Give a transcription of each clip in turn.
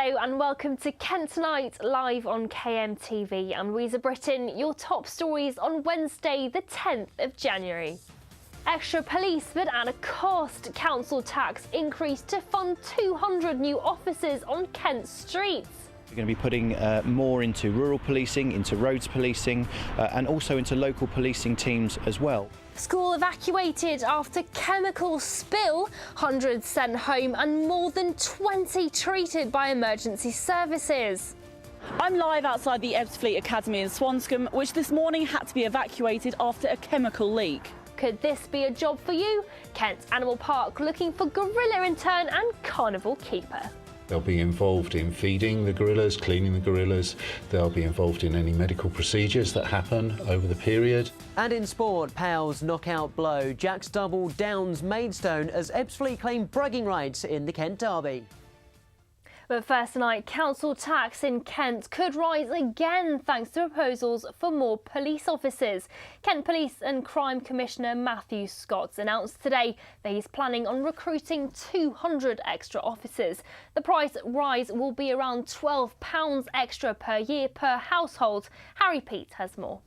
Hello and welcome to Kent Tonight, live on KMTV. I'm Louisa Britton. Your top stories on Wednesday, the 10th of January. Extra police, but at a cost. Council tax increased to fund 200 new officers on Kent streets. We're going to be putting more into rural policing, into roads policing, and also into local policing teams as well. School evacuated after chemical spill, hundreds sent home and more than 20 treated by emergency services. I'm live outside the Ebbsfleet Academy in Swanscombe, which this morning had to be evacuated after a chemical leak. Could this be a job for you? Kent Animal Park looking for gorilla intern and carnival keeper. They'll be involved in feeding the gorillas, cleaning the gorillas. They'll be involved in any medical procedures that happen over the period. And in sport, Powell's knockout blow. Jack's double downs Maidstone as Ebbsfleet claim bragging rights in the Kent derby. But first tonight, council tax in Kent could rise again thanks to proposals for more police officers. Kent Police and Crime Commissioner Matthew Scott announced today that he's planning on recruiting 200 extra officers. The price rise will be around £12 extra per year per household. Harry Pete has more.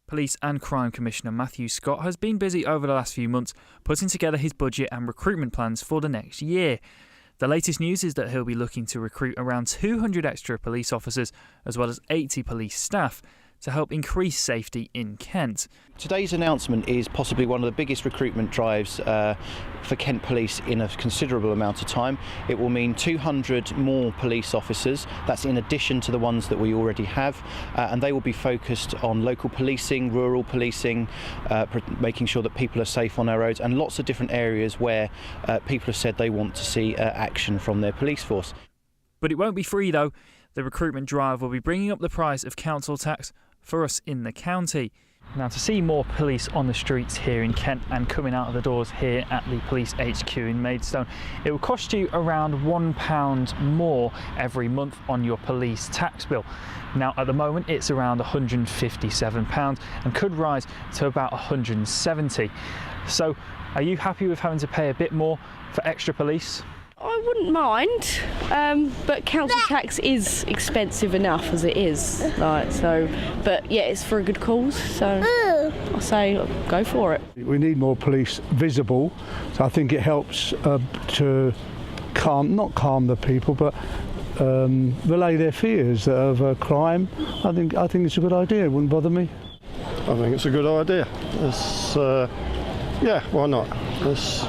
Police and Crime Commissioner Matthew Scott has been busy over the last few months putting together his budget and recruitment plans for the next year. The latest news is that he'll be looking to recruit around 200 extra police officers as well as 80 police staff to help increase safety in Kent. Today's announcement is possibly one of the biggest recruitment drives for Kent Police in a considerable amount of time. It will mean 200 more police officers. That's in addition to the ones that we already have, and they will be focused on local policing, rural policing, making sure that people are safe on our roads, and lots of different areas where people have said they want to see action from their police force. But it won't be free though. The recruitment drive will be bringing up the price of council tax for us in the county. Now, to see more police on the streets here in Kent and coming out of the doors here at the police HQ in Maidstone, it will cost you around £1 more every month on your police tax bill. Now, at the moment it's around £157 and could rise to about £170. So are you happy with having to pay a bit more for extra police? I wouldn't mind, but council tax is expensive enough as it is. But yeah, it's for a good cause, so I say go for it. We need more police visible, so I think it helps to not calm the people, but relay their fears of crime. I think it's a good idea. It wouldn't bother me. I think it's a good idea. Yeah, why not? It's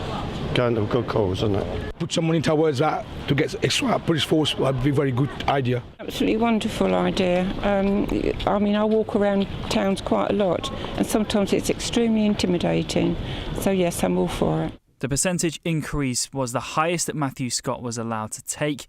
going to a good cause, isn't it? Put some money towards that to get extra police force would be a very good idea. Absolutely wonderful idea. I mean, I walk around towns quite a lot and sometimes it's extremely intimidating. So yes, I'm all for it. The percentage increase was the highest that Matthew Scott was allowed to take,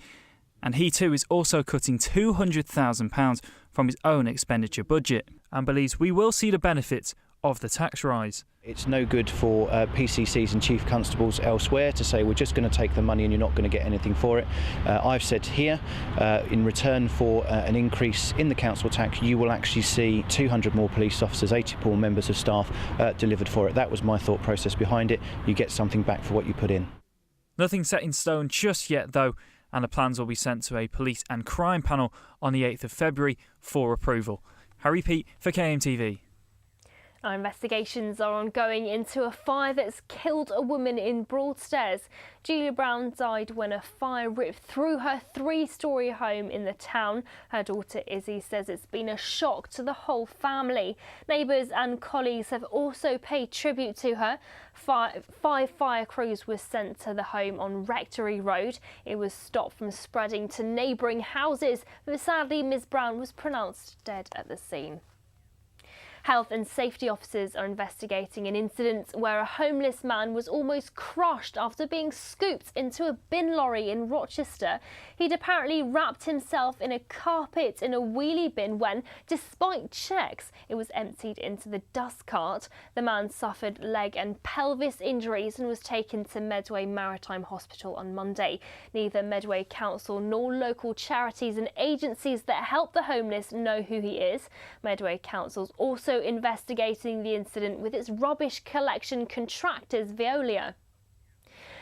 and he too is also cutting £200,000 from his own expenditure budget and believes we will see the benefits of the tax rise. It's no good for PCCs and chief constables elsewhere to say we're just going to take the money and you're not going to get anything for it. I've said here, in return for an increase in the council tax, you will actually see 200 more police officers, 80 more members of staff delivered for it. That was my thought process behind it. You get something back for what you put in. Nothing set in stone just yet though, and the plans will be sent to a police and crime panel on the 8th of February for approval. Harry Pete for KMTV. Our investigations are ongoing into a fire that's killed a woman in Broadstairs. Julia Brown died when a fire ripped through her three-storey home in the town. Her daughter Izzy says it's been a shock to the whole family. Neighbours and colleagues have also paid tribute to her. Five fire crews were sent to the home on Rectory Road. It was stopped from spreading to neighbouring houses, but sadly Ms Brown was pronounced dead at the scene. Health and safety officers are investigating an incident where a homeless man was almost crushed after being scooped into a bin lorry in Rochester. He'd apparently wrapped himself in a carpet in a wheelie bin when, despite checks, it was emptied into the dust cart. The man suffered leg and pelvis injuries and was taken to Medway Maritime Hospital on Monday. Neither Medway Council nor local charities and agencies that help the homeless know who he is. Medway Council's also investigating the incident with its rubbish collection contractors Veolia.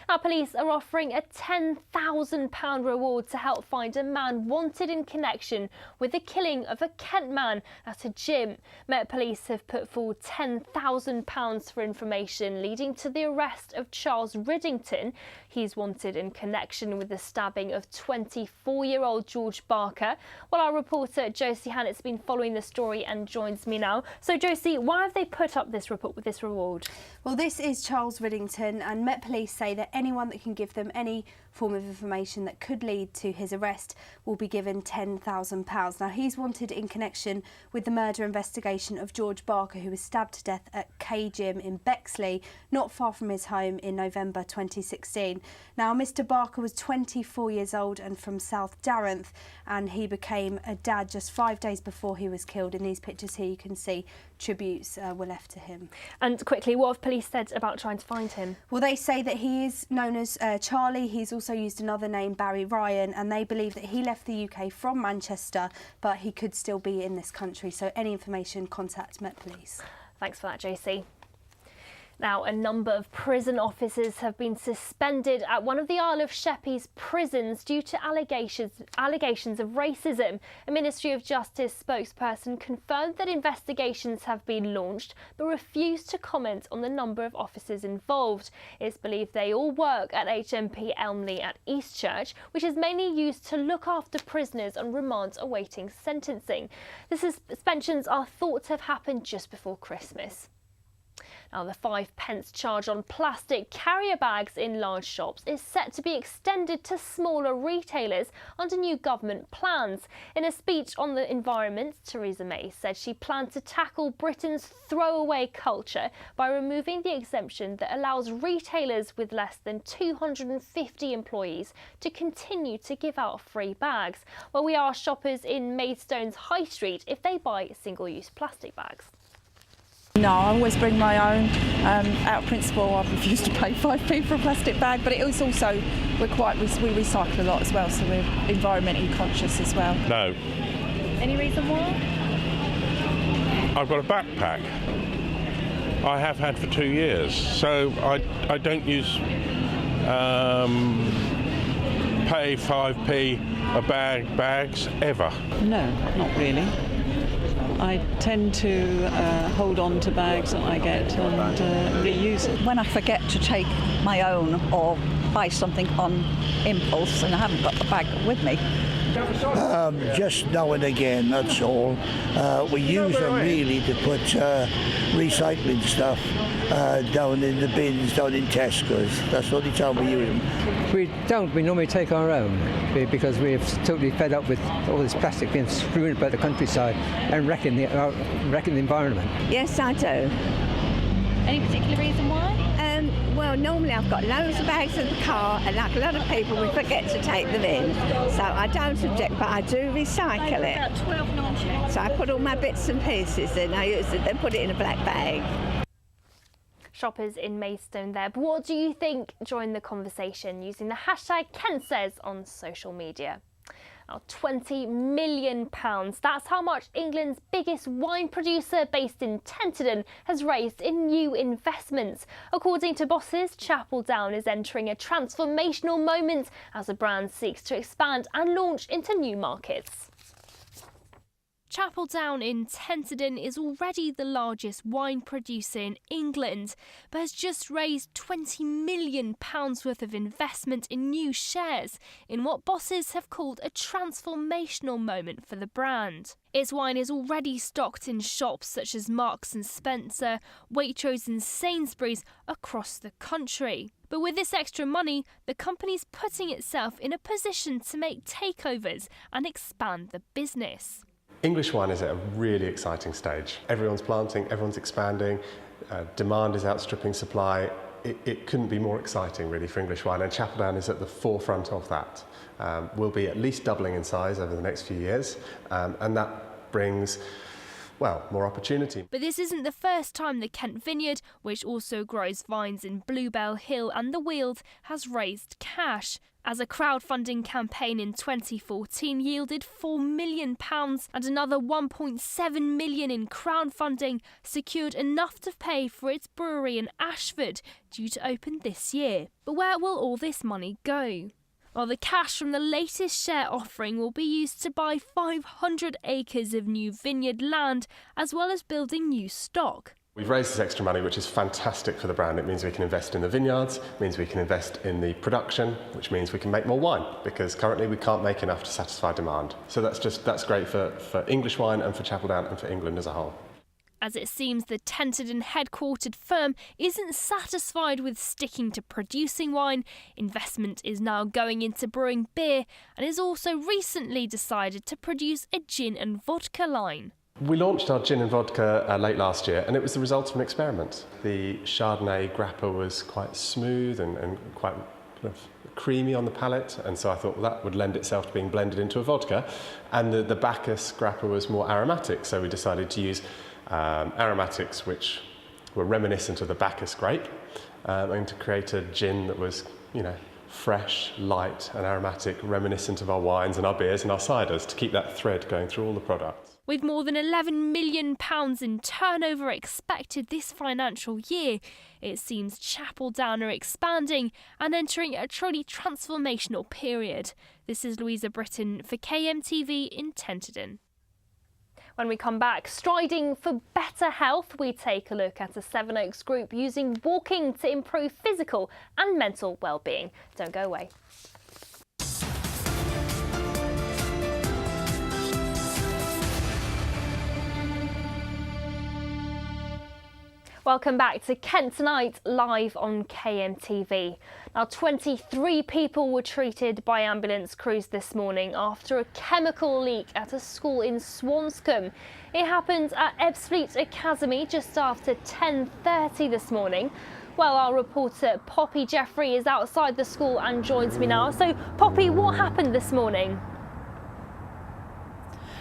Now, police are offering a £10,000 reward to help find a man wanted in connection with the killing of a Kent man at a gym. Met Police have put forward £10,000 for information leading to the arrest of Charles Riddington. He's wanted in connection with the stabbing of 24-year-old George Barker. Well, our reporter Josie Howletts has been following the story and joins me now. So, Josie, why have they put up this report with this reward? Well, this is Charles Riddington, and Met Police say that anyone that can give them any form of information that could lead to his arrest will be given £10,000. Now, he's wanted in connection with the murder investigation of George Barker, who was stabbed to death at K Gym in Bexley, not far from his home, in November 2016. Now, Mr Barker was 24 years old and from South Darenth, and he became a dad just 5 days before he was killed. In these pictures here you can see tributes were left to him. And quickly, what have police said about trying to find him? Well, they say that he is known as Charlie. He's also used another name, Barry Ryan, and they believe that he left the UK from Manchester, but he could still be in this country. So any information, contact Met Police. Thanks for that, Josie. Now, a number of prison officers have been suspended at one of the Isle of Sheppey's prisons due to allegations of racism. A Ministry of Justice spokesperson confirmed that investigations have been launched but refused to comment on the number of officers involved. It's believed they all work at HMP Elmley at Eastchurch, which is mainly used to look after prisoners on remand awaiting sentencing. The suspensions are thought to have happened just before Christmas. Now, the 5p charge on plastic carrier bags in large shops is set to be extended to smaller retailers under new government plans. In a speech on the environment, Theresa May said she planned to tackle Britain's throwaway culture by removing the exemption that allows retailers with less than 250 employees to continue to give out free bags. Well, we asked shoppers in Maidstone's High Street if they buy single-use plastic bags. No, I always bring my own. Out of principle, I've refused to pay 5p for a plastic bag, but it is also, we recycle a lot as well, so we're environmentally conscious as well. No. Any reason why? I've got a backpack. I have had for 2 years, so I don't use pay 5p a bags ever. No, not really. I tend to hold on to bags that I get and reuse it. When I forget to take my own or buy something on impulse and I haven't got the bag with me. Just now and again, that's all. We use them really to put recycling stuff down in the bins, down in Tesco's. That's the only time we use them. We don't. We normally take our own because we're totally fed up with all this plastic being strewn about the countryside and wrecking the environment. Yes, I do. Any particular reason why? Well, normally I've got loads of bags in the car, and like a lot of people, we forget to take them in. So I don't object, but I do recycle it. About 12 non-checks. So I put all my bits and pieces in. I use it, then put it in a black bag. Shoppers in Maidstone there. But what do you think? Join the conversation using the hashtag KentSays on social media. Now, £20 million. That's how much England's biggest wine producer, based in Tenterden, has raised in new investments. According to bosses, Chapel Down is entering a transformational moment as the brand seeks to expand and launch into new markets. Chapel Down in Tenterden is already the largest wine producer in England, but has just raised £20 million worth of investment in new shares in what bosses have called a transformational moment for the brand. Its wine is already stocked in shops such as Marks & Spencer, Waitrose and Sainsbury's across the country. But with this extra money, the company's putting itself in a position to make takeovers and expand the business. English wine is at a really exciting stage. Everyone's planting, everyone's expanding, demand is outstripping supply. It couldn't be more exciting really for English wine, and Chapel Down is at the forefront of that. We'll be at least doubling in size over the next few years, and that brings well, more opportunity. But this isn't the first time the Kent Vineyard, which also grows vines in Bluebell Hill and the Weald, has raised cash, as a crowdfunding campaign in 2014 yielded £4 million and another £1.7 million in crowdfunding secured enough to pay for its brewery in Ashford, due to open this year. But where will all this money go? Well, the cash from the latest share offering will be used to buy 500 acres of new vineyard land, as well as building new stock. We've raised this extra money, which is fantastic for the brand. It means we can invest in the vineyards, means we can invest in the production, which means we can make more wine, because currently we can't make enough to satisfy demand. So that's great for English wine and for Chapeldown and for England as a whole. As it seems the Tenterden headquartered firm isn't satisfied with sticking to producing wine, investment is now going into brewing beer and has also recently decided to produce a gin and vodka line. We launched our gin and vodka late last year, and it was the result of an experiment. The Chardonnay grappa was quite smooth and quite kind of creamy on the palate, and so I thought, well, that would lend itself to being blended into a vodka. And the Bacchus grappa was more aromatic, so we decided to use aromatics which were reminiscent of the Bacchus grape, and to create a gin that was, fresh, light and aromatic, reminiscent of our wines and our beers and our ciders, to keep that thread going through all the products. With more than £11 million in turnover expected this financial year, it seems Chapeldown are expanding and entering a truly transformational period. This is Louisa Britton for KMTV in Tenterden. When we come back, striding for better health, we take a look at a Sevenoaks group using walking to improve physical and mental well-being. Don't go away. Welcome back to Kent Tonight, live on KMTV. Now, 23 people were treated by ambulance crews this morning after a chemical leak at a school in Swanscombe. It happened at Ebbsfleet Academy just after 10:30 this morning. Well, our reporter Poppy Jeffrey is outside the school and joins me now. So, Poppy, what happened this morning?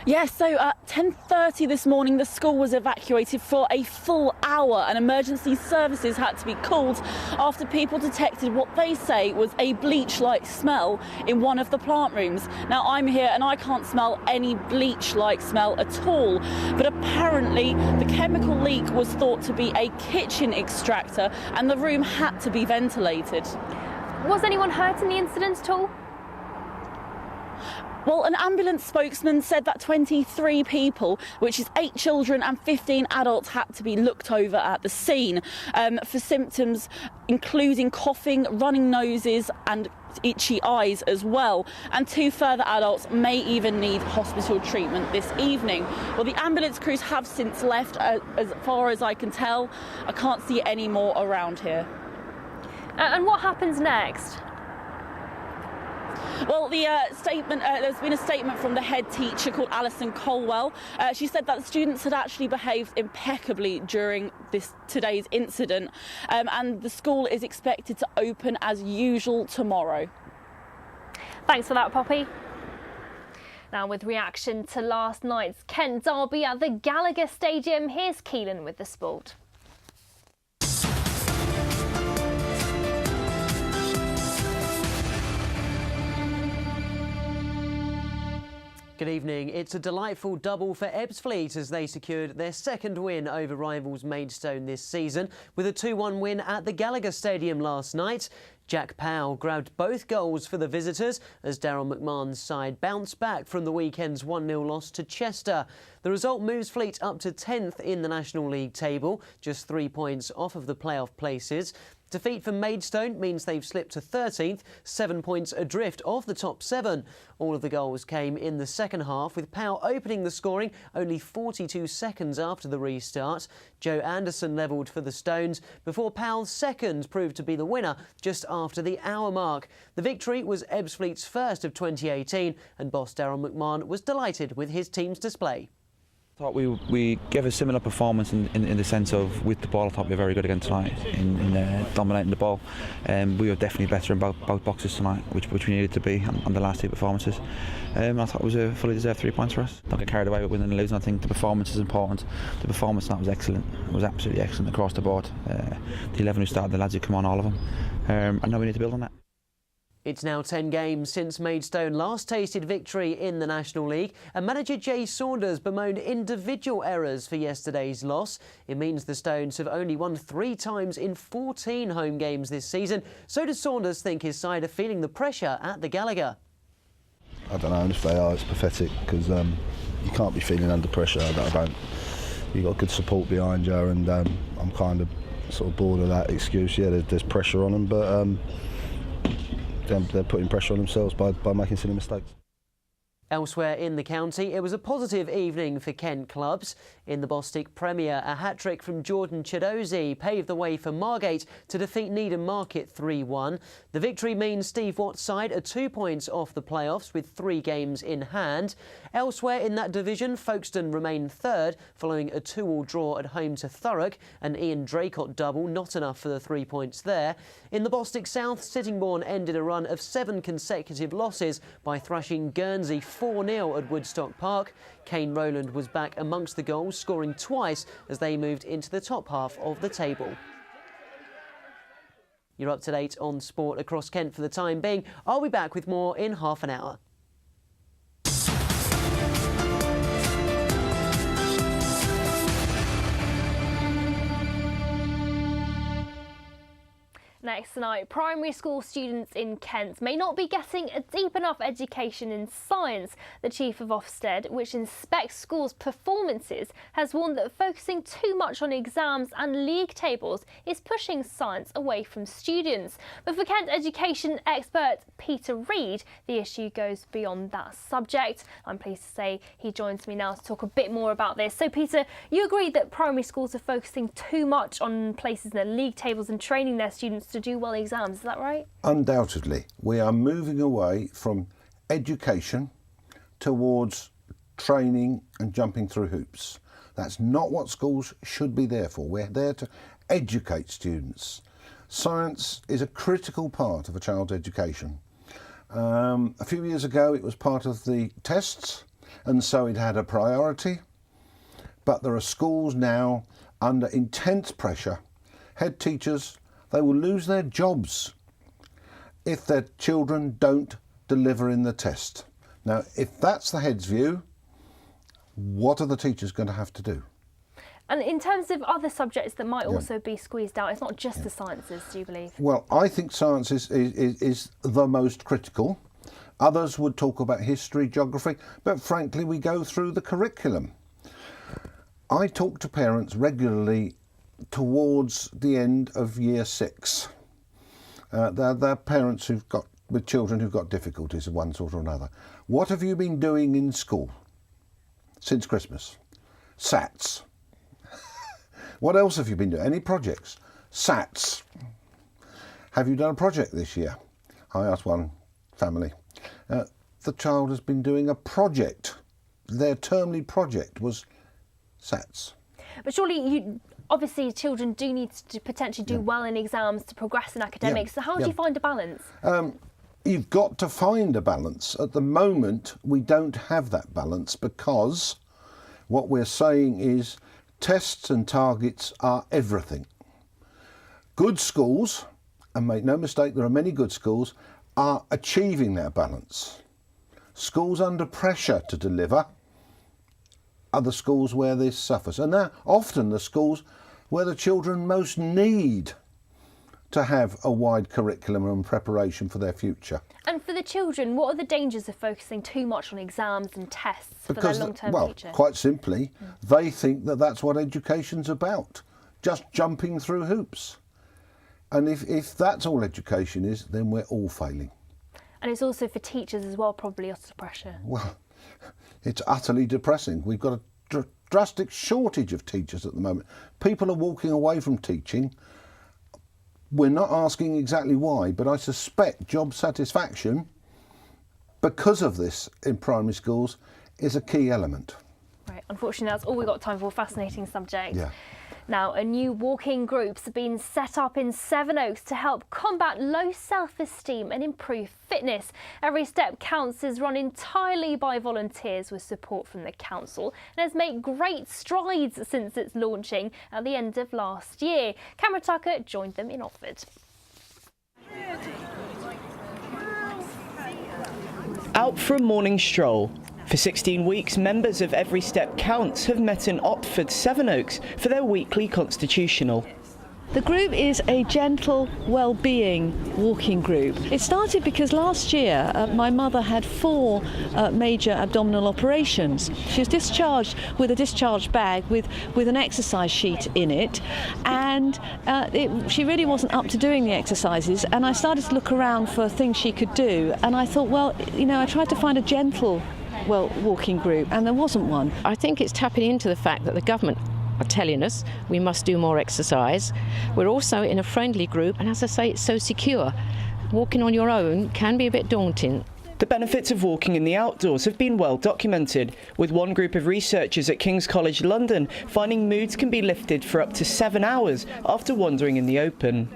Yes, so at 10:30 this morning, the school was evacuated for a full hour and emergency services had to be called after people detected what they say was a bleach-like smell in one of the plant rooms. Now, I'm here and I can't smell any bleach-like smell at all, but apparently the chemical leak was thought to be a kitchen extractor and the room had to be ventilated. Was anyone hurt in the incident at all? Well, an ambulance spokesman said that 23 people, which is 8 children and 15 adults, had to be looked over at the scene for symptoms including coughing, running noses and itchy eyes as well. And 2 further adults may even need hospital treatment this evening. Well, the ambulance crews have since left, as far as I can tell. I can't see any more around here. And what happens next? Well, there's been a statement from the head teacher called Alison Colwell. She said that the students had actually behaved impeccably during today's incident, and the school is expected to open as usual tomorrow. Thanks for that, Poppy. Now, with reaction to last night's Kent derby at the Gallagher Stadium, here's Keelan with the sport. Good evening. It's a delightful double for Ebbsfleet as they secured their second win over rivals Maidstone this season with a 2-1 win at the Gallagher Stadium last night. Jack Powell grabbed both goals for the visitors as Daryl McMahon's side bounced back from the weekend's 1-0 loss to Chester. The result moves Fleet up to 10th in the National League table, just 3 points off of the playoff places. Defeat for Maidstone means they've slipped to 13th, 7 points adrift of the top 7. All of the goals came in the second half, with Powell opening the scoring only 42 seconds after the restart. Joe Anderson levelled for the Stones before Powell's second proved to be the winner just after the hour mark. The victory was Ebbsfleet's first of 2018 and boss Daryl McMahon was delighted with his team's display. I thought we gave a similar performance in the sense of with the ball. I thought we were very good again tonight in dominating the ball. We were definitely better in both boxes tonight, which we needed to be on the last two performances. I thought it was a fully deserved 3 points for us. Don't get carried away with winning and losing. I think the performance is important. The performance tonight was excellent. It was absolutely excellent across the board. The 11 who started, the lads who come on, all of them. I know we need to build on that. It's now 10 games since Maidstone last tasted victory in the National League, and manager Jay Saunders bemoaned individual errors for yesterday's loss. It means the Stones have only won 3 times in 14 home games this season. So does Saunders think his side are feeling the pressure at the Gallagher? I don't know if they are. It's pathetic because you can't be feeling under pressure. I don't. You've got good support behind you, and I'm kind of sort of bored of that excuse. Yeah, there's pressure on them, but they're putting pressure on themselves by making silly mistakes. Elsewhere in the county, it was a positive evening for Kent clubs. In the Bostik Premier, a hat-trick from Jordan Chidozie paved the way for Margate to defeat Needham Market 3-1. The victory means Steve Watt's side are 2 points off the playoffs with 3 games in hand. Elsewhere in that division, Folkestone remained third following a 2-2 draw at home to Thurrock, an Ian Draycott double, not enough for the 3 points there. In the Bostik South, Sittingbourne ended a run of 7 consecutive losses by thrashing Guernsey 4-0 at Woodstock Park. Kane Rowland was back amongst the goals, scoring twice as they moved into the top half of the table. You're up to date on sport across Kent for the time being. I'll be back with more in half an hour. Next tonight, primary school students in Kent may not be getting a deep enough education in science. The Chief of Ofsted, which inspects schools' performances, has warned that focusing too much on exams and league tables is pushing science away from students. But for Kent education expert Peter Reid, the issue goes beyond that subject. I'm pleased to say he joins me now to talk a bit more about this. So Peter, you agree that primary schools are focusing too much on places in their league tables and training their students to do well in exams, is that right? Undoubtedly. We are moving away from education towards training and jumping through hoops. That's not what schools should be there for. We're there to educate students. Science is a critical part of a child's education. A few years ago it was part of the tests, and so it had a priority. But there are schools now under intense pressure. Head teachers, they will lose their jobs if their children don't deliver in the test. Now, if that's the head's view, what are the teachers going to have to do? And in terms of other subjects that might also be squeezed out, it's not just the sciences, do you believe? Well, I think science is the most critical. Others would talk about history, geography, but frankly, we go through the curriculum. I talk to parents regularly towards the end of year 6. They're parents with children who've got difficulties of one sort or another. What have you been doing in school since Christmas? SATs. What else have you been doing? Any projects? SATs. Have you done a project this year? I asked one family. The child has been doing a project. Their termly project was SATs. But surely obviously children do need to potentially do well in exams to progress in academics. So how do you find a balance? You've got to find a balance. At the moment, we don't have that balance because what we're saying is tests and targets are everything. Good schools, and make no mistake, there are many good schools, are achieving that balance. Schools under pressure to deliver are the schools where this suffers. And they're often the schools where the children most need to have a wide curriculum and preparation for their future. And for the children, what are the dangers of focusing too much on exams and tests for their long-term future? Quite simply, they think that that's what education's about, just jumping through hoops. And if that's all education is, then we're all failing. And it's also for teachers as well, probably under pressure. Well, it's utterly depressing. We've got a drastic shortage of teachers at the moment. People are walking away from teaching. We're not asking exactly why, but I suspect job satisfaction, because of this in primary schools, is a key element. Right, Unfortunately, that's all we've got time for. Fascinating subject. Yeah. Now, a new walking group's been set up in Sevenoaks to help combat low self-esteem and improve fitness. Every Step Counts is run entirely by volunteers with support from the council and has made great strides since its launching at the end of last year. Cameron Tucker joined them in Oxford. Out for a morning stroll. For 16 weeks, members of Every Step Counts have met in Otford, Sevenoaks for their weekly constitutional. The group is a gentle well-being walking group. It started because last year my mother had 4 major abdominal operations. She was discharged with a discharge bag with an exercise sheet in it, and she really wasn't up to doing the exercises, and I started to look around for things she could do, and I thought, well, you know, I tried to find a gentle walking group, and there wasn't one. I think it's tapping into the fact that the government are telling us we must do more exercise. We're also in a friendly group, and as I say, it's so secure. Walking on your own can be a bit daunting. The benefits of walking in the outdoors have been well documented, with one group of researchers at King's College London finding moods can be lifted for up to 7 hours after wandering in the open.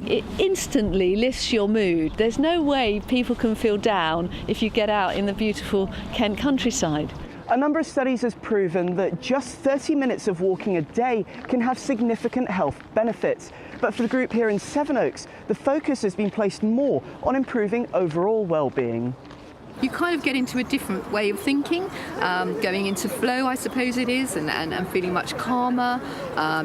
It instantly lifts your mood. There's no way people can feel down if you get out in the beautiful Kent countryside. A number of studies has proven that just 30 minutes of walking a day can have significant health benefits. But for the group here in Sevenoaks, the focus has been placed more on improving overall well-being. You kind of get into a different way of thinking, going into flow, I suppose it is, and feeling much calmer.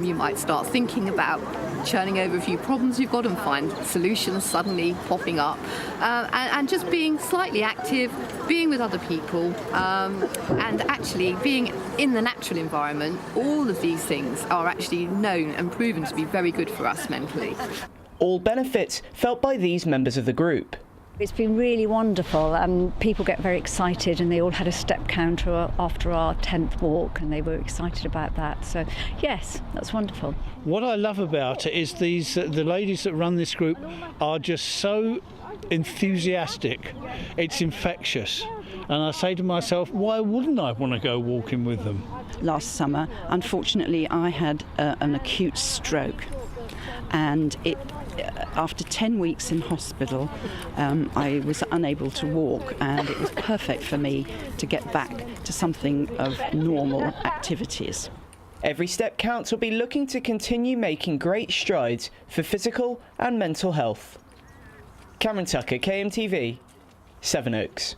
You might start thinking about churning over a few problems you've got and find solutions suddenly popping up, and just being slightly active, being with other people, and actually being in the natural environment. All of these things are actually known and proven to be very good for us mentally. All benefits felt by these members of the group. It's been really wonderful, and people get very excited, and they all had a step counter after our 10th walk, and they were excited about that. So yes, that's wonderful. What I love about it is the ladies that run this group are just so enthusiastic. It's infectious, and I say to myself, why wouldn't I want to go walking with them? Last summer, unfortunately, I had an acute stroke, and after 10 weeks in hospital, I was unable to walk, and it was perfect for me to get back to something of normal activities. Every Step Counts will be looking to continue making great strides for physical and mental health. Cameron Tucker, KMTV, Sevenoaks.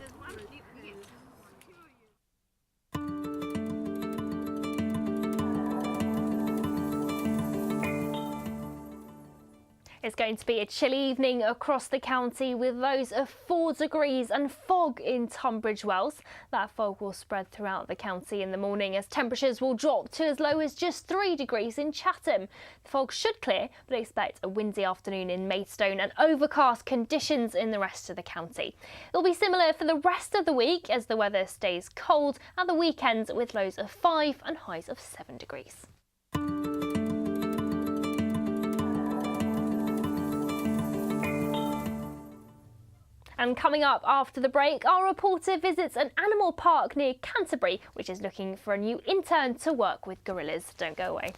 It's going to be a chilly evening across the county with lows of 4 degrees and fog in Tunbridge Wells. That fog will spread throughout the county in the morning as temperatures will drop to as low as just 3 degrees in Chatham. The fog should clear, but expect a windy afternoon in Maidstone and overcast conditions in the rest of the county. It'll be similar for the rest of the week as the weather stays cold at the weekends with lows of 5 and highs of 7 degrees. And coming up after the break, our reporter visits an animal park near Canterbury, which is looking for a new intern to work with gorillas. Don't go away.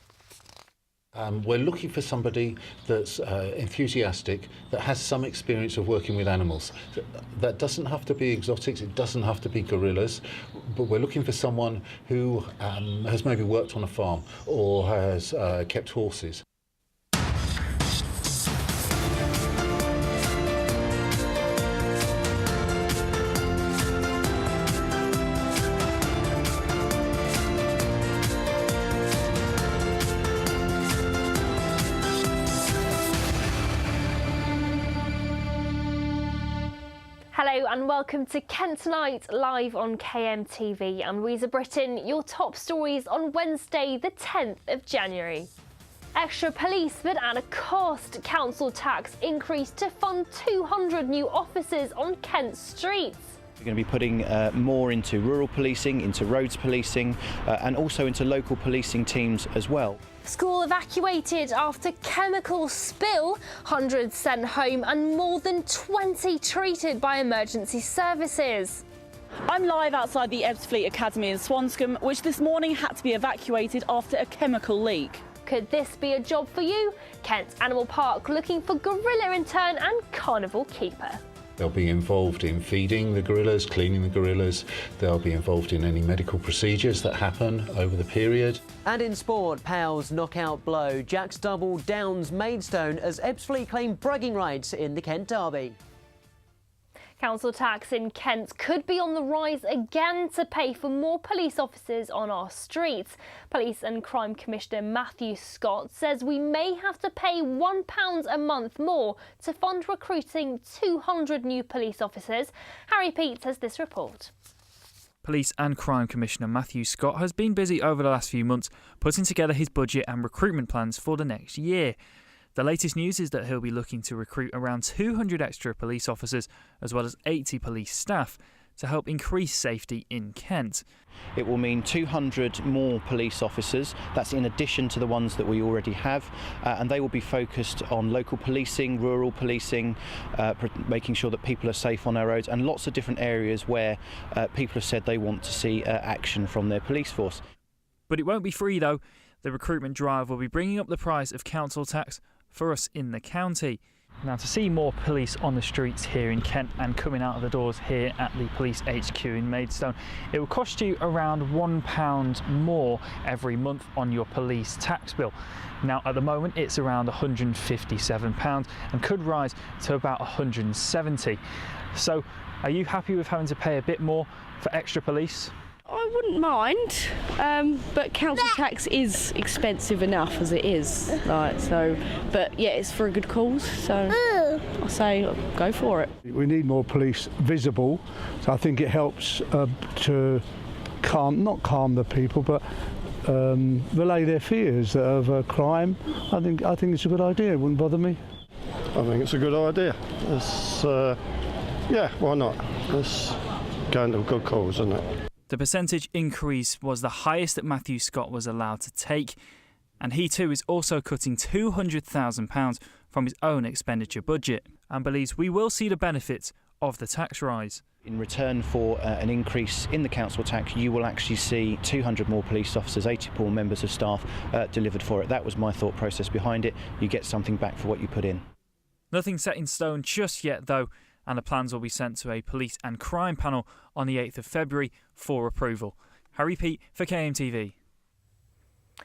We're looking for somebody that's enthusiastic, that has some experience of working with animals. That doesn't have to be exotics, it doesn't have to be gorillas, but we're looking for someone who has maybe worked on a farm or has kept horses. Hello and welcome to Kent Tonight, live on KMTV. I'm Louisa Britton. Your top stories on Wednesday, the 10th of January. Extra policemen and a cost. Council tax increase to fund 200 new officers on Kent streets. We're going to be putting more into rural policing, into roads policing, and also into local policing teams as well. School evacuated after chemical spill, hundreds sent home and more than 20 treated by emergency services. I'm live outside the Ebbsfleet Academy in Swanscombe, which this morning had to be evacuated after a chemical leak. Could this be a job for you? Kent Animal Park looking for gorilla intern and carnival keeper. They'll be involved in feeding the gorillas, cleaning the gorillas. They'll be involved in any medical procedures that happen over the period. And in sport, Powell's knockout blow. Jack's double downs Maidstone as Ebbsfleet claim bragging rights in the Kent derby. Council tax in Kent could be on the rise again to pay for more police officers on our streets. Police and Crime Commissioner Matthew Scott says we may have to pay £1 a month more to fund recruiting 200 new police officers. Harry Peet has this report. Police and Crime Commissioner Matthew Scott has been busy over the last few months putting together his budget and recruitment plans for the next year. The latest news is that he'll be looking to recruit around 200 extra police officers as well as 80 police staff to help increase safety in Kent. It will mean 200 more police officers. That's in addition to the ones that we already have, and they will be focused on local policing, rural policing, making sure that people are safe on our roads, and lots of different areas where people have said they want to see action from their police force. But it won't be free though. The recruitment drive will be bringing up the price of council tax for us in the county. Now, to see more police on the streets here in Kent and coming out of the doors here at the police HQ in Maidstone, it will cost you around £1 more every month on your police tax bill. Now, at the moment it's around £157 and could rise to about £170. So, are you happy with having to pay a bit more for extra police? I wouldn't mind, but council tax is expensive enough as it is, right? So, but yeah, it's for a good cause, so I say go for it. We need more police visible, so I think it helps to not calm the people, but relay their fears of crime. I think it's a good idea. It wouldn't bother me. I think it's a good idea. It's, yeah, why not? It's going to a good cause, isn't it? The percentage increase was the highest that Matthew Scott was allowed to take, and he too is also cutting £200,000 from his own expenditure budget and believes we will see the benefits of the tax rise. In return for an increase in the council tax, you will actually see 200 more police officers, 80 more members of staff delivered for it. That was my thought process behind it. You get something back for what you put in. Nothing set in stone just yet though, and the plans will be sent to a police and crime panel on the 8th of February for approval. Harry Peet for KMTV.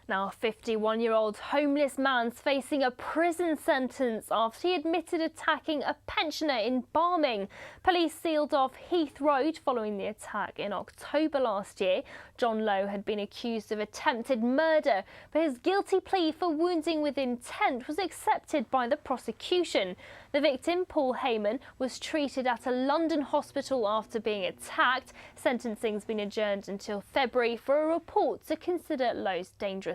Now, a 51-year-old homeless man's facing a prison sentence after he admitted attacking a pensioner in Barming. Police sealed off Heath Road following the attack in October last year. John Lowe had been accused of attempted murder, but his guilty plea for wounding with intent was accepted by the prosecution. The victim, Paul Heyman, was treated at a London hospital after being attacked. Sentencing's been adjourned until February for a report to consider Lowe's dangerousness.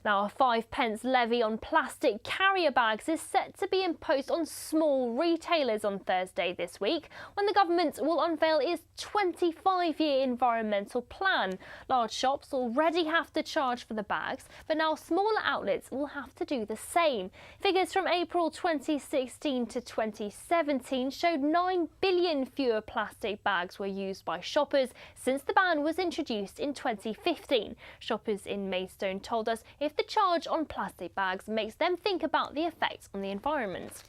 Now, a 5p levy on plastic carrier bags is set to be imposed on small retailers on Thursday this week, when the government will unveil its 25-year environmental plan. Large shops already have to charge for the bags, but now smaller outlets will have to do the same. Figures from April 2016 to 2017 showed 9 billion fewer plastic bags were used by shoppers since the ban was introduced in 2015. Shoppers in Maidstone told us if the charge on plastic bags makes them think about the effects on the environment.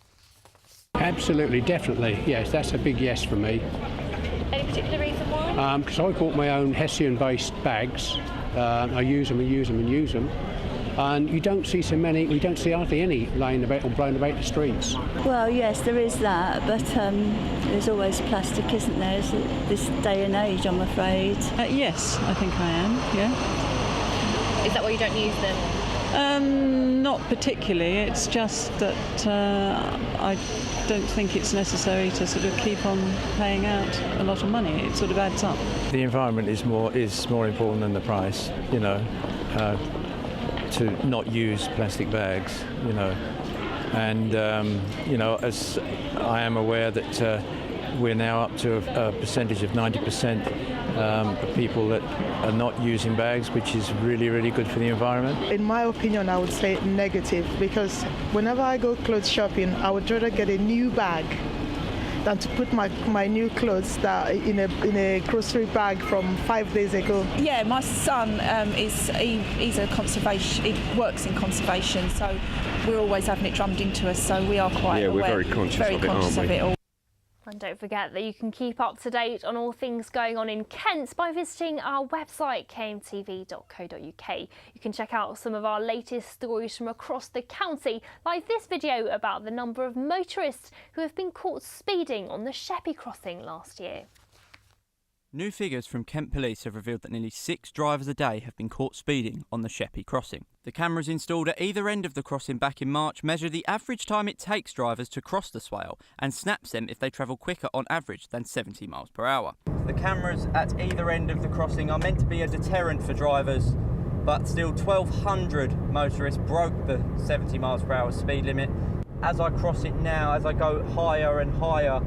Absolutely, definitely, yes, that's a big yes for me. Any particular reason why? Because I bought my own Hessian-based bags. I use them and use them and use them. And you don't see so many, we don't see hardly any laying about or blown about the streets. Well, yes, there is that, but there's always plastic, isn't there? This day and age, I'm afraid. Yes, I think I am, yeah. Is that why you don't use them? Not particularly. It's just that I don't think it's necessary to sort of keep on paying out a lot of money. It sort of adds up. The environment is more important than the price, you know, to not use plastic bags, you know. And, you know, as I am aware that we're now up to a percentage of 90% of people that are not using bags, which is really, really good for the environment. In my opinion, I would say negative, because whenever I go clothes shopping, I would rather get a new bag than to put my new clothes in a grocery bag from 5 days ago. Yeah, my son he's a conservation. He works in conservation, so we're always having it drummed into us. So we are quite aware. We're very conscious of it all. And don't forget that you can keep up to date on all things going on in Kent by visiting our website kmtv.co.uk. You can check out some of our latest stories from across the county, like this video about the number of motorists who have been caught speeding on the Sheppey crossing last year. New figures from Kent Police have revealed that nearly 6 drivers a day have been caught speeding on the Sheppey crossing. The cameras installed at either end of the crossing back in March measure the average time it takes drivers to cross the swale and snaps them if they travel quicker on average than 70 miles per hour. The cameras at either end of the crossing are meant to be a deterrent for drivers, but still 1,200 motorists broke the 70 miles per hour speed limit. As I cross it now, as I go higher and higher,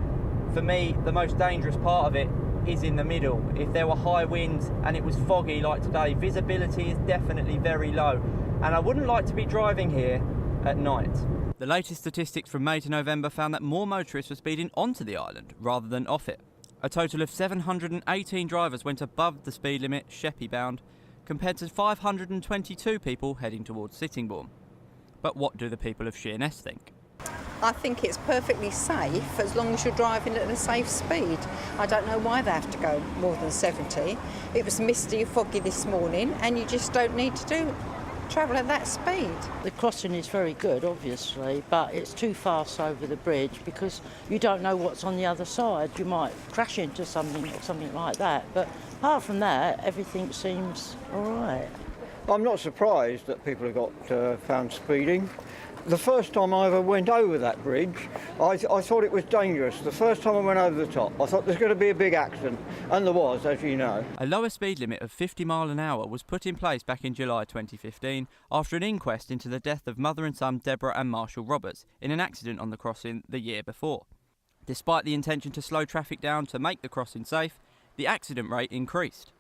for me the most dangerous part of it is in the middle. If there were high winds and it was foggy like today, visibility is definitely very low, and I wouldn't like to be driving here at night. The latest statistics from May to November found that more motorists were speeding onto the island rather than off it. A total of 718 drivers went above the speed limit Sheppey bound, compared to 522 people heading towards Sittingbourne. But what do the people of Sheerness think? I think it's perfectly safe as long as you're driving at a safe speed. I don't know why they have to go more than 70. It was misty, foggy this morning, and you just don't need to travel at that speed. The crossing is very good, obviously, but it's too fast over the bridge because you don't know what's on the other side. You might crash into something or something like that. But apart from that, everything seems all right. I'm not surprised that people have got found speeding. The first time I ever went over that bridge, I thought it was dangerous. The first time I went over the top, I thought there's going to be a big accident, and there was, as you know. A lower speed limit of 50 miles an hour was put in place back in July 2015 after an inquest into the death of mother and son Deborah and Marshall Roberts in an accident on the crossing the year before. Despite the intention to slow traffic down to make the crossing safe, the accident rate increased.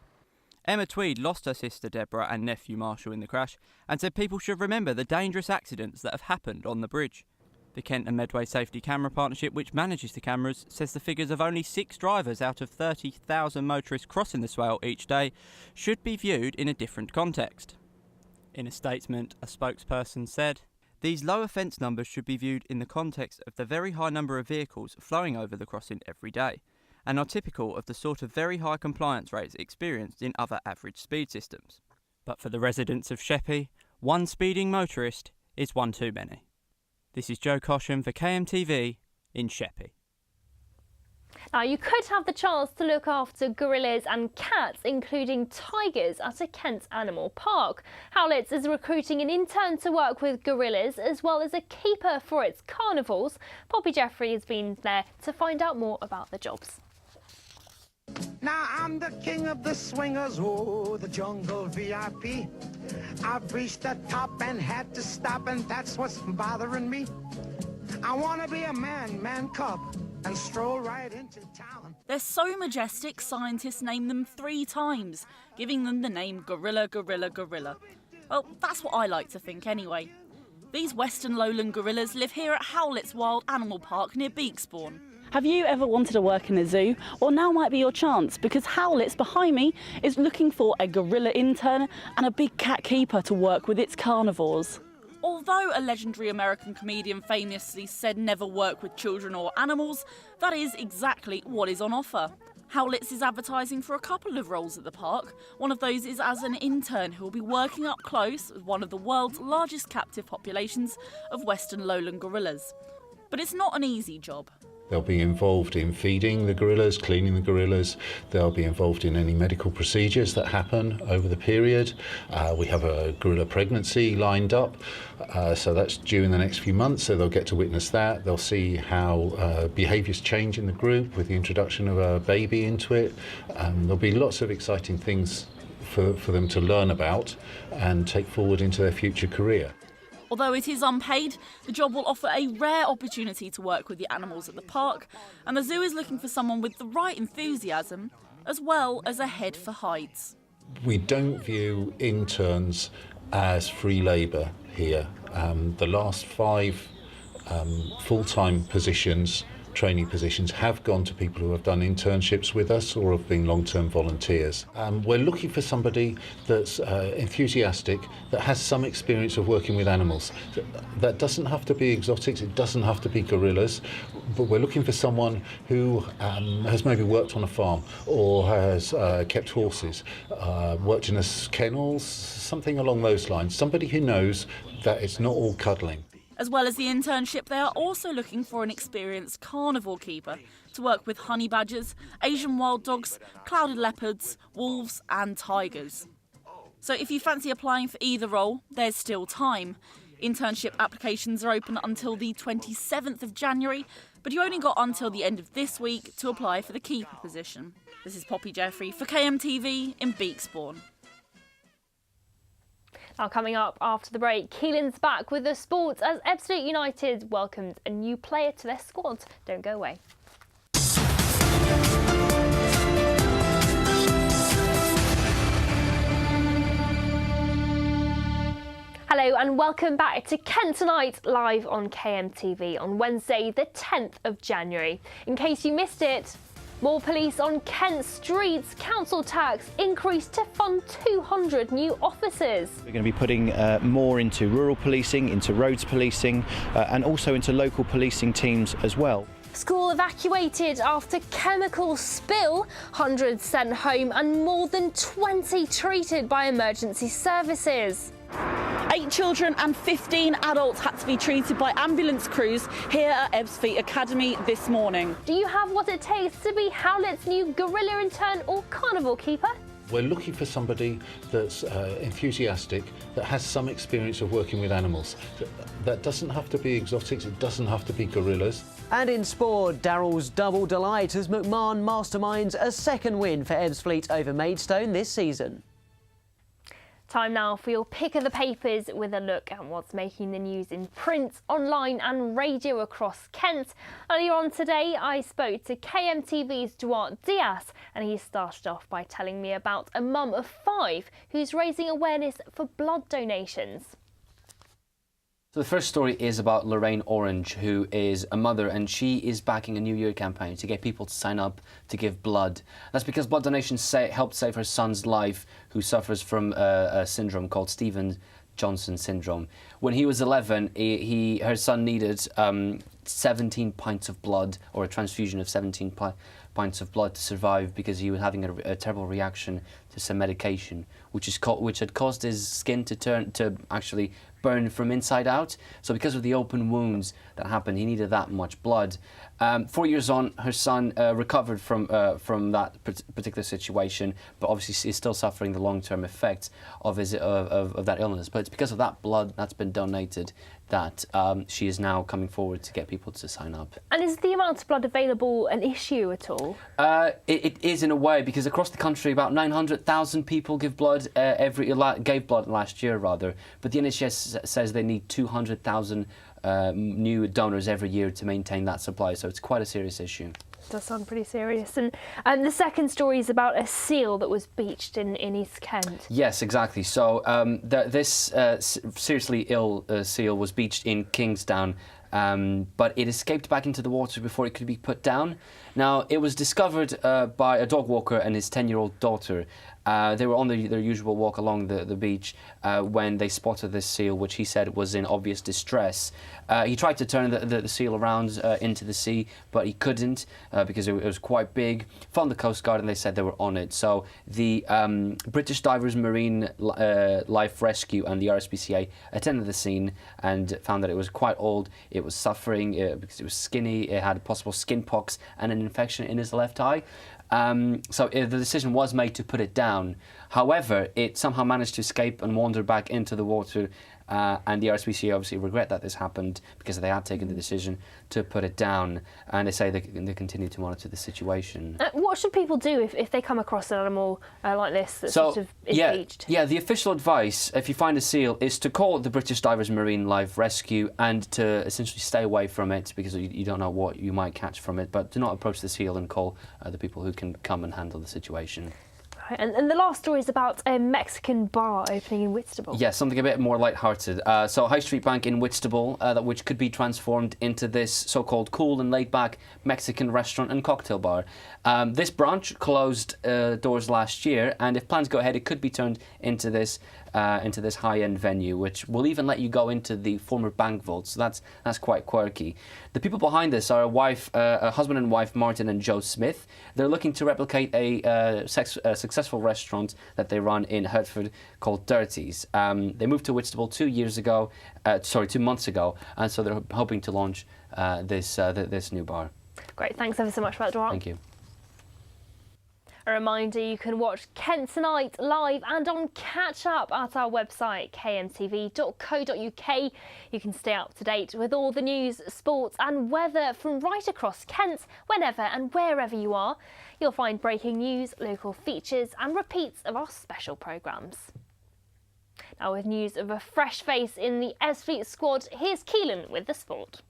Emma Tweed lost her sister Deborah and nephew Marshall in the crash and said people should remember the dangerous accidents that have happened on the bridge. The Kent and Medway Safety Camera Partnership, which manages the cameras, says the figures of only 6 drivers out of 30,000 motorists crossing the swale each day should be viewed in a different context. In a statement, a spokesperson said, "These low offence numbers should be viewed in the context of the very high number of vehicles flowing over the crossing every day, and are typical of the sort of very high compliance rates experienced in other average speed systems. But for the residents of Sheppey, one speeding motorist is one too many." This is Joe Cosham for KMTV in Sheppey. Now, you could have the chance to look after gorillas and cats, including tigers, at a Kent animal park. Howletts is recruiting an intern to work with gorillas as well as a keeper for its carnivores. Poppy Jeffrey has been there to find out more about the jobs. Now I'm the king of the swingers, oh, the jungle VIP. I've reached the top and had to stop, and that's what's bothering me. I want to be a man cub, and stroll right into town. They're so majestic, scientists name them 3 times, giving them the name gorilla, gorilla, gorilla. Well, that's what I like to think anyway. These western lowland gorillas live here at Howletts Wild Animal Park near Beakspawn. Have you ever wanted to work in a zoo? Well, now might be your chance, because Howletts behind me is looking for a gorilla intern and a big cat keeper to work with its carnivores. Although a legendary American comedian famously said never work with children or animals, that is exactly what is on offer. Howletts is advertising for a couple of roles at the park. One of those is as an intern who will be working up close with one of the world's largest captive populations of western lowland gorillas. But it's not an easy job. They'll be involved in feeding the gorillas, cleaning the gorillas. They'll be involved in any medical procedures that happen over the period. We have a gorilla pregnancy lined up, so that's due in the next few months, so they'll get to witness that. They'll see how behaviours change in the group with the introduction of a baby into it. There'll be lots of exciting things for them to learn about and take forward into their future career. Although it is unpaid, the job will offer a rare opportunity to work with the animals at the park, and the zoo is looking for someone with the right enthusiasm, as well as a head for heights. We don't view interns as free labour here. The last 5 full-time positions training positions have gone to people who have done internships with us or have been long-term volunteers. We're looking for somebody that's enthusiastic, that has some experience of working with animals. That doesn't have to be exotics, it doesn't have to be gorillas, but we're looking for someone who has maybe worked on a farm or has kept horses, worked in kennels, something along those lines. Somebody who knows that it's not all cuddling. As well as the internship, they are also looking for an experienced carnivore keeper to work with honey badgers, Asian wild dogs, clouded leopards, wolves and tigers. So if you fancy applying for either role, there's still time. Internship applications are open until the 27th of January, but you only got until the end of this week to apply for the keeper position. This is Poppy Jeffrey for KMTV in Beakspawn. Now coming up after the break, Keelan's back with the sports as Ebbsfleet United welcomed a new player to their squad. Don't go away. Hello and welcome back to Kent Tonight, live on KMTV on Wednesday the 10th of January. In case you missed it, more police on Kent streets, council tax increased to fund 200 new officers. We're going to be putting more into rural policing, into roads policing and also into local policing teams as well. School evacuated after chemical spill, hundreds sent home and more than 20 treated by emergency services. 8 children and 15 adults had to be treated by ambulance crews here at Ebbsfleet Academy this morning. Do you have what it takes to be Howletts' new gorilla intern or carnivore keeper? We're looking for somebody that's enthusiastic, that has some experience of working with animals. That doesn't have to be exotics, it doesn't have to be gorillas. And in sport, Darrell's double delight as McMahon masterminds a second win for Ebbsfleet over Maidstone this season. Time now for your pick of the papers with a look at what's making the news in print, online and radio across Kent. Earlier on today, I spoke to KMTV's Duarte Diaz and he started off by telling me about a mum of 5 who's raising awareness for blood donations. So the first story is about Lorraine Orange, who is a mother, and she is backing a New Year campaign to get people to sign up to give blood. That's because blood donations helped save her son's life, who suffers from a syndrome called Stevens-Johnson syndrome. When he was 11, her son needed 17 pints of blood, or a transfusion of 17 pints of blood to survive, because he was having a terrible reaction to some medication, which had caused his skin to actually burn from inside out. So because of the open wounds that happened, he needed that much blood. 4 years on, her son recovered from that particular situation, but obviously is still suffering the long-term effects of that illness. But it's because of that blood that's been donated that she is now coming forward to get people to sign up. And is the amount of blood available an issue at all? It is in a way, because across the country about 900,000 people gave blood last year, rather. But the NHS says they need 200,000 new donors every year to maintain that supply, so it's quite a serious issue. It does sound pretty serious. And the second story is about a seal that was beached in East Kent. Yes, exactly. So this seriously ill seal was beached in Kingsdown, but it escaped back into the water before it could be put down. Now, it was discovered by a dog walker and his 10-year-old daughter. They were on their usual walk along the beach when they spotted this seal, which he said was in obvious distress. He tried to turn the seal around into the sea, but he couldn't because it was quite big. Found the Coast Guard and they said they were on it. So the British Divers Marine Life Rescue and the RSPCA attended the scene and found that it was quite old. It was suffering because it was skinny. It had possible skin pox and an infection in his left eye. So the decision was made to put it down. However, it somehow managed to escape and wander back into the water, and the RSPCA obviously regret that this happened because they had taken the decision to put it down, and they say they continue to monitor the situation. What should people do if they come across an animal like this that sort of is beached? Yeah, the official advice, if you find a seal, is to call the British Divers Marine Life Rescue and to essentially stay away from it because you don't know what you might catch from it, but do not approach the seal and call the people who can come and handle the situation. And the last story is about a Mexican bar opening in Whitstable. Yeah, something a bit more light-hearted. So High Street Bank in Whitstable, which could be transformed into this so-called cool and laid-back Mexican restaurant and cocktail bar. This branch closed doors last year, and if plans go ahead, it could be turned into this high-end venue, which will even let you go into the former bank vault. So that's quite quirky. The people behind this are a husband and wife, Martin and Joe Smith. They're looking to replicate a successful restaurant that they run in Hertford called Dirty's. They moved to Whitstable 2 months ago, and so they're hoping to launch this new bar. Great, thanks ever so much for that, Durant. Thank you. A reminder, you can watch Kent Tonight live and on catch up at our website kmtv.co.uk. You can stay up to date with all the news, sports and weather from right across Kent, whenever and wherever you are. You'll find breaking news, local features and repeats of our special programmes. Now with news of a fresh face in the Ebbsfleet squad, here's Keelan with the sport.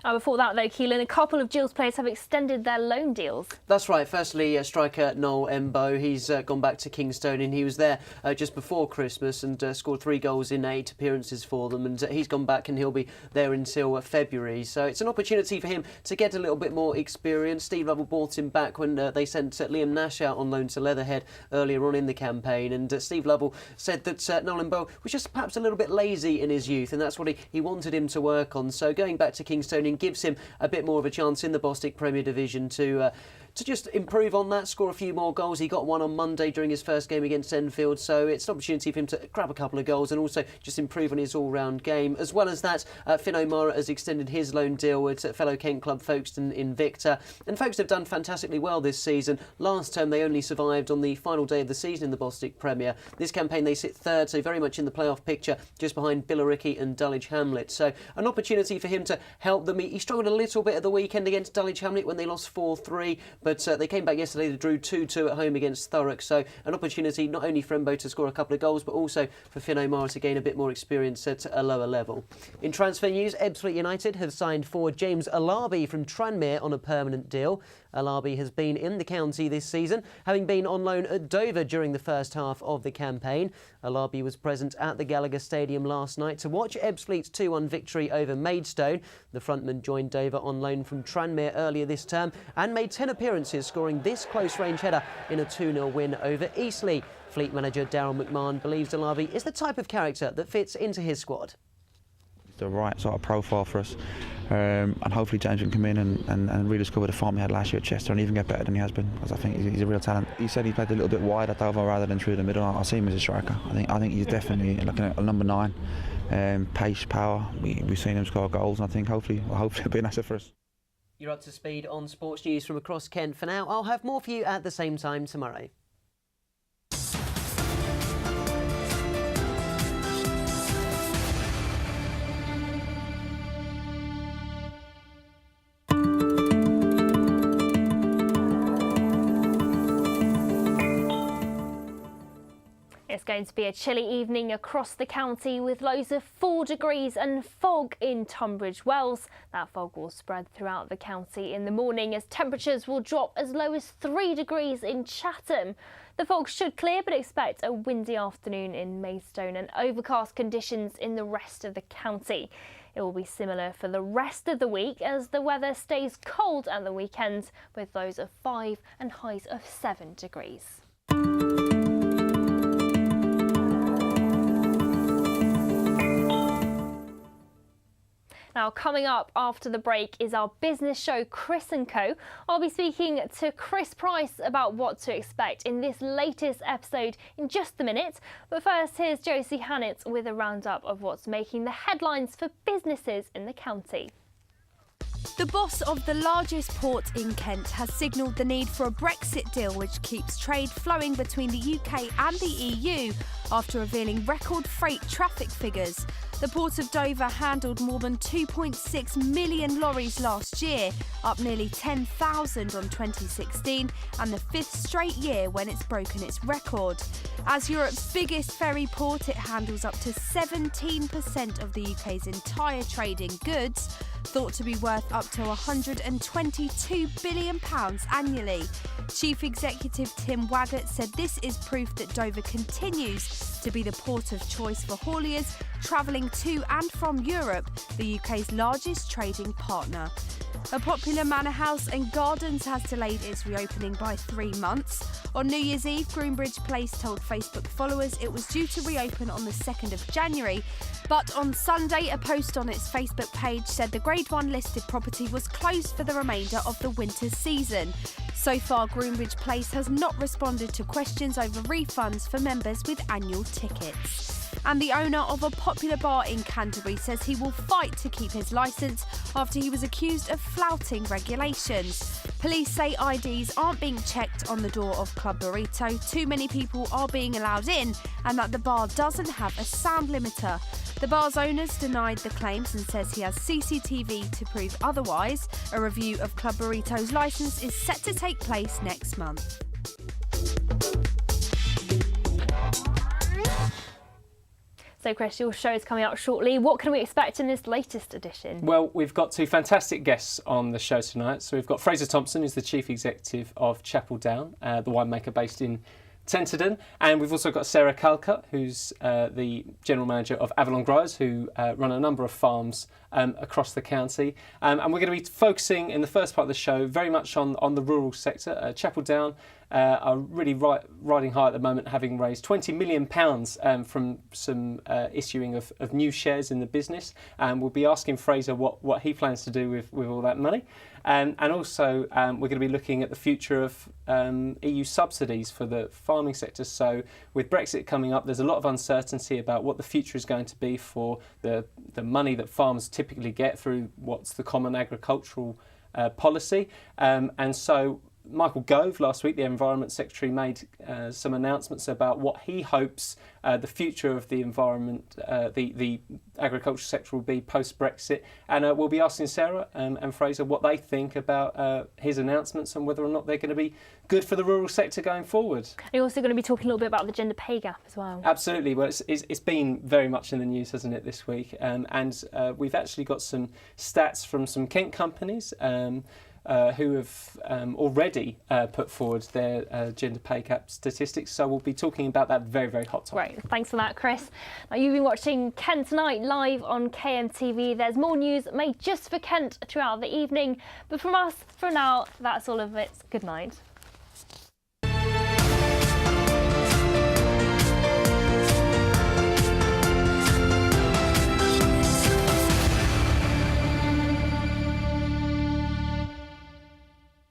Before that though, Keelan, a couple of Gills players have extended their loan deals. That's right. Firstly, striker Noel Embo, he's gone back to Kingstone, and he was there just before Christmas and scored 3 goals in 8 appearances for them, and he's gone back and he'll be there until February. So it's an opportunity for him to get a little bit more experience. Steve Lovell brought him back when they sent Liam Nash out on loan to Leatherhead earlier on in the campaign, and Steve Lovell said that Noel Embo was just perhaps a little bit lazy in his youth, and that's what he wanted him to work on. So going back to Kingstone gives him a bit more of a chance in the Bostik Premier Division to just improve on that, score a few more goals. He got one on Monday during his first game against Enfield, so it's an opportunity for him to grab a couple of goals and also just improve on his all-round game. As well as that, Finn O'Mara has extended his loan deal with fellow Kent club Folkestone Invicta, and Folkestone have done fantastically well this season. Last term they only survived on the final day of the season in the Bostik Premier. This campaign they sit third, so very much in the playoff picture, just behind Billericay and Dulwich Hamlet. So an opportunity for him to help them. He struggled a little bit at the weekend against Dulwich Hamlet when they lost 4-3, but they came back yesterday, they drew 2-2 at home against Thurrock, so an opportunity not only for Embo to score a couple of goals, but also for Finn O'Mara to gain a bit more experience at a lower level. In transfer news, Ebbsfleet United have signed forward James Alabi from Tranmere on a permanent deal. Alabi has been in the county this season, having been on loan at Dover during the first half of the campaign. Alabi was present at the Gallagher Stadium last night to watch Ebbsfleet's 2-1 victory over Maidstone. The frontman joined Dover on loan from Tranmere earlier this term and made 10 appearances, scoring this close-range header in a 2-0 win over Eastleigh. Fleet manager Daryl McMahon believes Alabi is the type of character that fits into his squad. The right sort of profile for us, and hopefully James can come in and really score with the form he had last year at Chester and even get better than he has been, because I think he's a real talent. He said he played a little bit wide at Dover rather than through the middle. I see him as a striker. I think he's definitely looking at a number 9, pace, power. We've seen him score goals, and I think hopefully it'll be an asset for us. You're up to speed on sports news from across Kent for now. I'll have more for you at the same time tomorrow. It's going to be a chilly evening across the county with lows of 4 degrees and fog in Tunbridge Wells. That fog will spread throughout the county in the morning as temperatures will drop as low as 3 degrees in Chatham. The fog should clear, but expect a windy afternoon in Maidstone and overcast conditions in the rest of the county. It will be similar for the rest of the week as the weather stays cold at the weekend with lows of 5 and highs of 7 degrees. Now, coming up after the break is our business show, Chris & Co. I'll be speaking to Chris Price about what to expect in this latest episode in just a minute. But first, here's Josie Hannett with a roundup of what's making the headlines for businesses in the county. The boss of the largest port in Kent has signalled the need for a Brexit deal which keeps trade flowing between the UK and the EU after revealing record freight traffic figures. The Port of Dover handled more than 2.6 million lorries last year, up nearly 10,000 on 2016, and the 5th straight year when it's broken its record. As Europe's biggest ferry port, it handles up to 17% of the UK's entire trade in goods, thought to be worth up to £122 billion annually. Chief Executive Tim Waggett said this is proof that Dover continues to be the port of choice for hauliers travelling to and from Europe, the UK's largest trading partner. A popular manor house and gardens has delayed its reopening by 3 months. On New Year's Eve, Groombridge Place told Facebook followers it was due to reopen on the 2nd of January. But on Sunday, a post on its Facebook page said the Grade 1 listed property was closed for the remainder of the winter season. So far, Groombridge Place has not responded to questions over refunds for members with annual tickets. And the owner of a popular bar in Canterbury says he will fight to keep his licence after he was accused of flouting regulations. Police say IDs aren't being checked on the door of Club Burrito, too many people are being allowed in, and that the bar doesn't have a sound limiter. The bar's owners denied the claims and says he has CCTV to prove otherwise. A review of Club Burrito's licence is set to take place next month. So Chris, your show is coming out shortly. What can we expect in this latest edition? Well, we've got 2 fantastic guests on the show tonight. So we've got Fraser Thompson, who's the Chief Executive of Chapel Down, the winemaker based in Tenterden. And we've also got Sarah Calcutt, who's the General Manager of Avalon Growers, who run a number of farms across the county. And we're going to be focusing in the first part of the show very much on the rural sector. Chapel Down are really riding high at the moment, having raised £20 million from some issuing of new shares in the business. And we'll be asking Fraser what he plans to do with all that money. And also we're going to be looking at the future of EU subsidies for the farming sector. So with Brexit coming up, there's a lot of uncertainty about what the future is going to be for the money that farmers typically get through what's the Common Agricultural Policy. And so Michael Gove last week, the Environment Secretary, made some announcements about what he hopes the future of the environment, the agricultural sector will be post-Brexit. And we'll be asking Sarah and Fraser what they think about his announcements and whether or not they're going to be good for the rural sector going forward. You're also going to be talking a little bit about the gender pay gap as well. Absolutely. Well, it's been very much in the news, hasn't it, this week? And we've actually got some stats from some Kent companies who have already put forward their gender pay gap statistics. So we'll be talking about that very, very hot topic. Great, thanks for that, Chris. Now, you've been watching Kent Tonight live on KMTV. There's more news made just for Kent throughout the evening. But from us, for now, that's all of it. Good night.